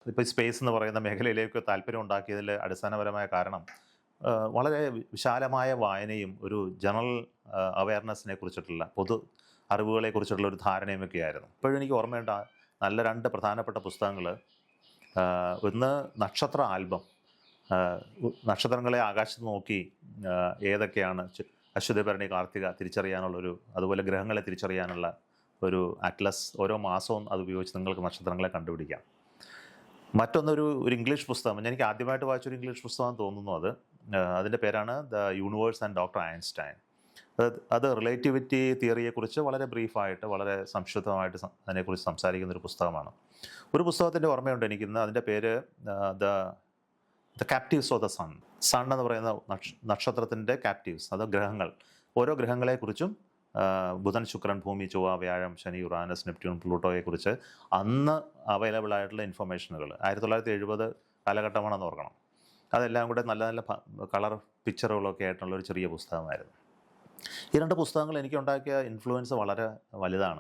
ഇപ്പോൾ സ്പേസ് എന്ന് പറയുന്ന മേഖലയിലേക്ക് താല്പര്യം ഉണ്ടാക്കിയതിൽ അടിസ്ഥാനപരമായ കാരണം വളരെ വിശാലമായ വായനയും ഒരു ജനറൽ അവയർനെസ്സിനെ കുറിച്ചിട്ടുള്ള പൊതു അറിവുകളെക്കുറിച്ചിട്ടുള്ള ഒരു ധാരണയുമൊക്കെ ആയിരുന്നു. ഇപ്പോഴും എനിക്ക് ഓർമ്മയുണ്ട് നല്ല രണ്ട് പ്രധാനപ്പെട്ട പുസ്തകങ്ങൾ. ഒന്ന് നക്ഷത്ര ആൽബം, നക്ഷത്രങ്ങളെ ആകാശത്ത് നോക്കി ഏതൊക്കെയാണ് അശ്വതി ഭരണി കാർത്തിക തിരിച്ചറിയാനുള്ളൊരു, അതുപോലെ ഗ്രഹങ്ങളെ തിരിച്ചറിയാനുള്ള ഒരു അറ്റ്ലസ്. ഓരോ മാസവും അത് ഉപയോഗിച്ച് നിങ്ങൾക്ക് നക്ഷത്രങ്ങളെ കണ്ടുപിടിക്കാം. മറ്റൊന്നൊരു ഇംഗ്ലീഷ് പുസ്തകം, എനിക്ക് ആദ്യമായിട്ട് വായിച്ചൊരു ഇംഗ്ലീഷ് പുസ്തകം തോന്നുന്നു അത്. അതിൻ്റെ പേരാണ് the universe and doctor Einstein. അത് റിലേറ്റിവിറ്റി തിയറിയെക്കുറിച്ച് വളരെ ബ്രീഫായിട്ട്, വളരെ സംക്ഷിപ്തമായിട്ട് അതിനെക്കുറിച്ച് സംസാരിക്കുന്നൊരു പുസ്തകമാണ്. ഒരു പുസ്തകത്തിൻ്റെ ഓർമ്മയുണ്ട് എനിക്കിന്ന്. അതിൻ്റെ പേര് the the captives of the sun. Sun എന്ന് പറയുന്ന നക്ഷത്രത്തിൻ്റെ ക്യാപ്റ്റീവ്സ്, അത് ഗ്രഹങ്ങൾ. ഓരോ ഗ്രഹങ്ങളെക്കുറിച്ചും ബുധൻ, ശുക്രൻ, ഭൂമി, ചൊവ്വ, വ്യാഴം, ശനി, യുറാനസ്, നെപ്റ്റ്യൂൺ, പ്ലൂട്ടോയെക്കുറിച്ച് അന്ന് അവൈലബിൾ ആയിട്ടുള്ള ഇൻഫർമേഷനുകൾ. 1970 കാലഘട്ടമാണെന്ന് ഓർക്കണം. അതെല്ലാം കൂടെ നല്ല നല്ല കളർ പിക്ചറുകളൊക്കെ ആയിട്ടുള്ളൊരു ചെറിയ പുസ്തകമായിരുന്നു. ഈ രണ്ട് പുസ്തകങ്ങൾ എനിക്കുണ്ടാക്കിയ ഇൻഫ്ലുവൻസ് വളരെ വലുതാണ്.